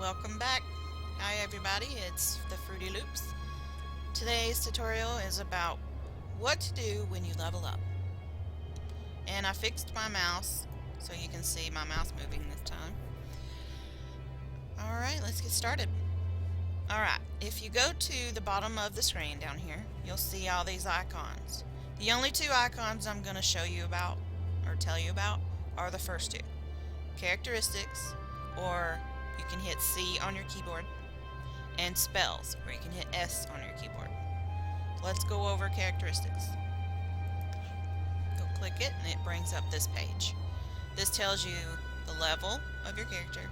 welcome back. Hi everybody, it's the Fruity Loops. Today's tutorial is about what to do when you level up. And I fixed my mouse so you can see my mouse moving this time. Alright, let's get started. Alright, if you go to the bottom of the screen down here, you'll see all these icons. The only two icons I'm going to show you about, or tell you about, are the first two. Characteristics, or you can hit C on your keyboard, and spells, where you can hit S on your keyboard. Let's go over characteristics. You'll click it and it brings up this page. This tells you the level of your character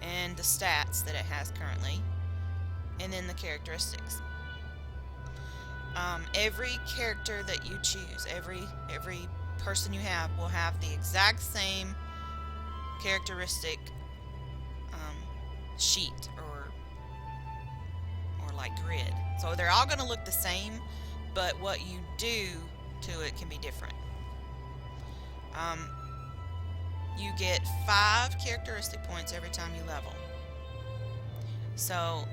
and the stats that it has currently, and then the characteristics. Every character that you choose, every person you have will have the exact same characteristic sheet or like grid. So they're all going to look the same, but what you do to it can be different. You get 5 characteristic points every time you level. So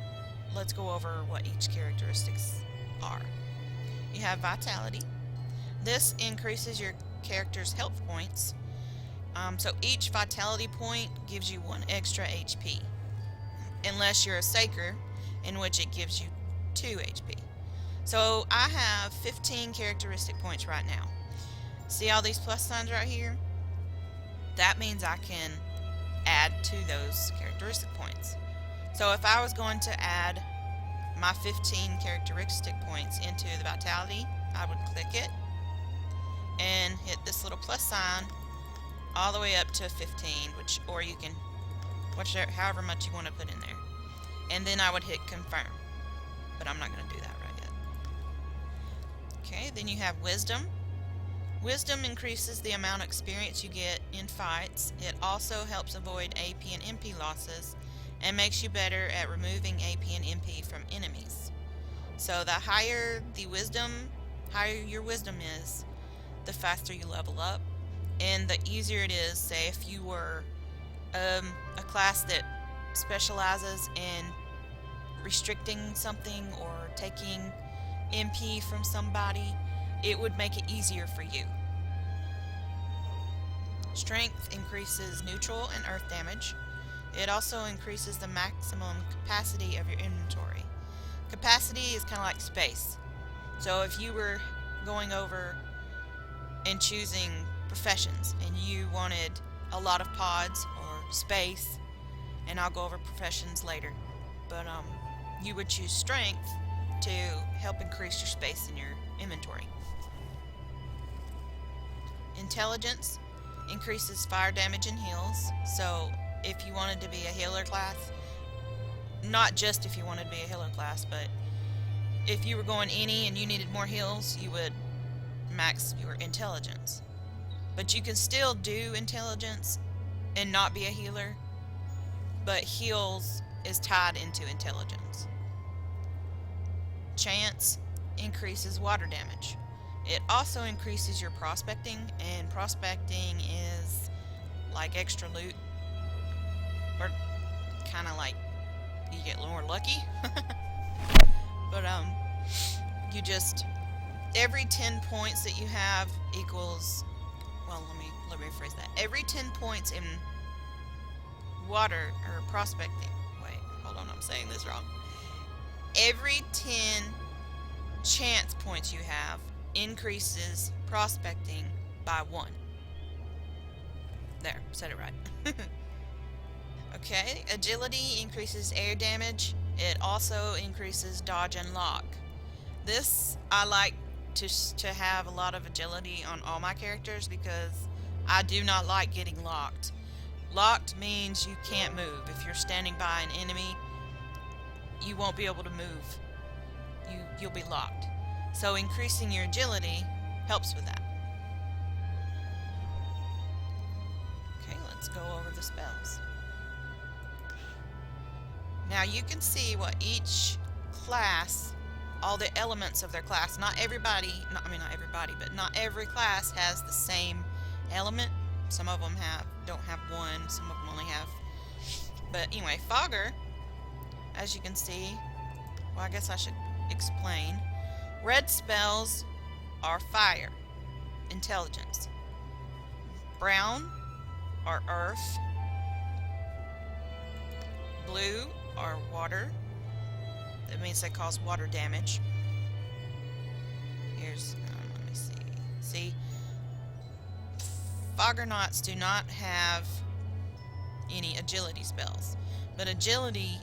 let's go over what each characteristics are. You have Vitality. This increases your character's health points. So each Vitality point gives you 1 extra HP. Unless you're a Saker, in which it gives you 2 HP. So I have 15 characteristic points right now. See all these plus signs right here? That means I can add to those characteristic points. So if I was going to add my 15 characteristic points into the Vitality, I would click it and hit this little plus sign all the way up to 15, or you can, however much you want to put in there. And then I would hit confirm, but I'm not going to do that right yet. Okay, then you have Wisdom. Wisdom increases the amount of experience you get in fights. It also helps avoid AP and MP losses and makes you better at removing AP and MP from enemies. So the higher your wisdom is, the faster you level up, and the easier it is. Say if you were a class that specializes in restricting something or taking MP from somebody, it would make it easier for you. Strength increases neutral and earth damage. It also increases the maximum capacity of your inventory. Capacity is kind of like space. So if you were going over and choosing professions and you wanted a lot of pods or space, and I'll go over professions later, but you would choose strength to help increase your space in your inventory. Intelligence increases fire damage and heals. So if you wanted to be a healer class, not just if you wanted to be a healer class, but if you were going any and you needed more heals, you would max your intelligence. But you can still do intelligence and not be a healer, but heals is tied into intelligence. Chance increases water damage. It also increases your prospecting, and prospecting is like extra loot, or kind of like you get more lucky. But you just, every 10 points that you have equals, well, let me rephrase that. Every 10 points in water or prospecting, wait, hold on, I'm saying this wrong. Every 10 chance points you have increases prospecting by 1. There, said it right. Okay, agility increases air damage. It also increases dodge and lock. This, I like to have a lot of agility on all my characters because I do not like getting locked. Locked means you can't move. If you're standing by an enemy, you won't be able to move. You'll be locked. So increasing your agility helps with that. Okay, let's go over the spells. Now you can see what each class, all the elements of their class, not everybody, but not every class has the same element. Some of them don't have one, some of them only have But anyway, Fogger, as you can see, well, I guess I should explain. Red spells are fire, intelligence. Brown are earth. Blue are water. That means they cause water damage. Here's, let me see. See, Foggernauts do not have any agility spells, but agility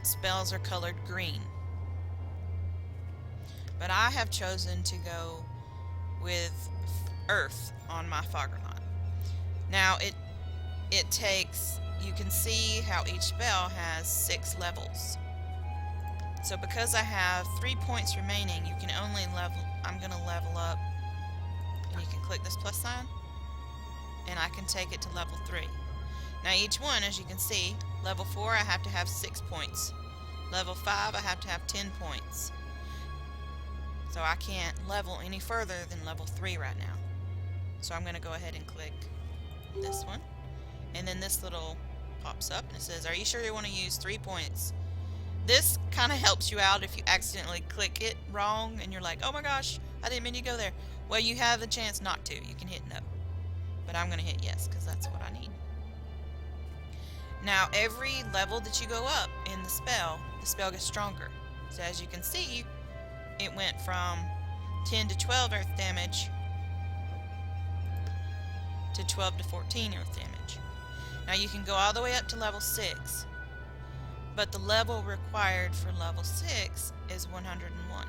spells are colored green. But I have chosen to go with earth on my Foggernaut. Now it takes, you can see how each spell has 6 levels. So because I have 3 points remaining, you can only level, I'm going to level up, and you can click this plus sign, and I can take it to level 3. Now each one, as you can see, level 4 I have to have 6 points. Level 5 I have to have 10 points. So I can't level any further than level 3 right now. So I'm going to go ahead and click this one. And then this little pops up and it says, are you sure you want to use 3 points? This kind of helps you out if you accidentally click it wrong and you're like, oh my gosh, I didn't mean to go there. Well, you have the chance not to. You can hit no. But I'm going to hit yes because that's what I need. Now, every level that you go up in the spell gets stronger. So as you can see, it went from 10 to 12 earth damage to 12 to 14 earth damage. Now you can go all the way up to level 6, but the level required for level 6 is 101.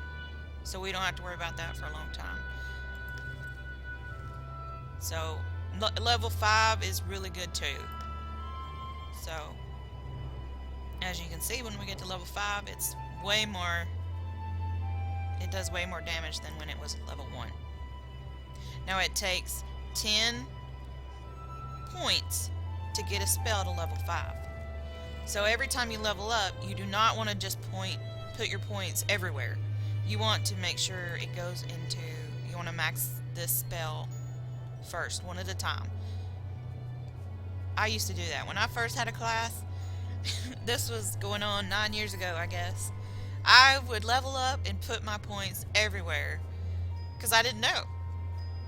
So we don't have to worry about that for a long time. So level 5 is really good too. So as you can see, when we get to level 5, it's way more, it does way more damage than when it was at level 1. Now it takes 10 points to get a spell to level 5. So every time you level up, you do not want to just put your points everywhere. You want to make sure it goes into, you want to max this spell first, one at a time. I used to do that. When I first had a class, this was going on 9 years ago, I guess. I would level up and put my points everywhere because I didn't know.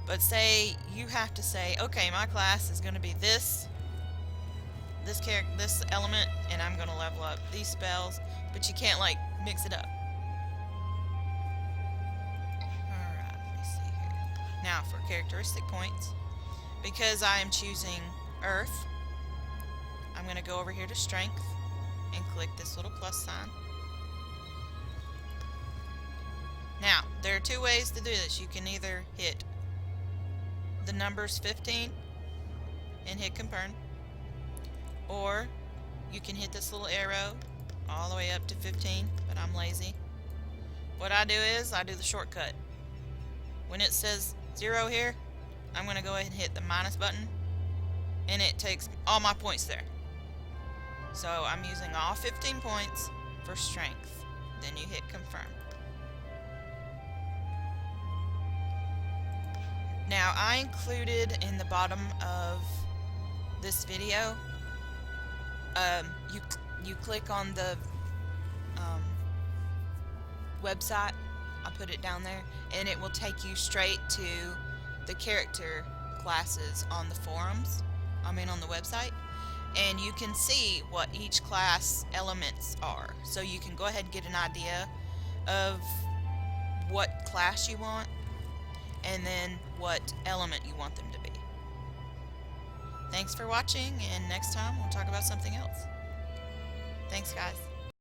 But say you have to say, okay, my class is going to be this element, and I'm going to level up these spells, but you can't like mix it up. Alright, let me see here. Now for characteristic points, because I am choosing Earth, I'm going to go over here to Strength and click this little plus sign. Now, there are 2 ways to do this. You can either hit the numbers 15 and hit confirm, or you can hit this little arrow all the way up to 15, but I'm lazy. What I do is I do the shortcut. When it says 0 here, I'm going to go ahead and hit the minus button, and it takes all my points there. So I'm using all 15 points for strength. Then you hit confirm. Now I included in the bottom of this video, you click on the website, I'll put it down there, and it will take you straight to the character classes on the forums, on the website, and you can see what each class elements are. So you can go ahead and get an idea of what class you want, and then what element you want them to be. Thanks for watching, and next time we'll talk about something else. Thanks, guys.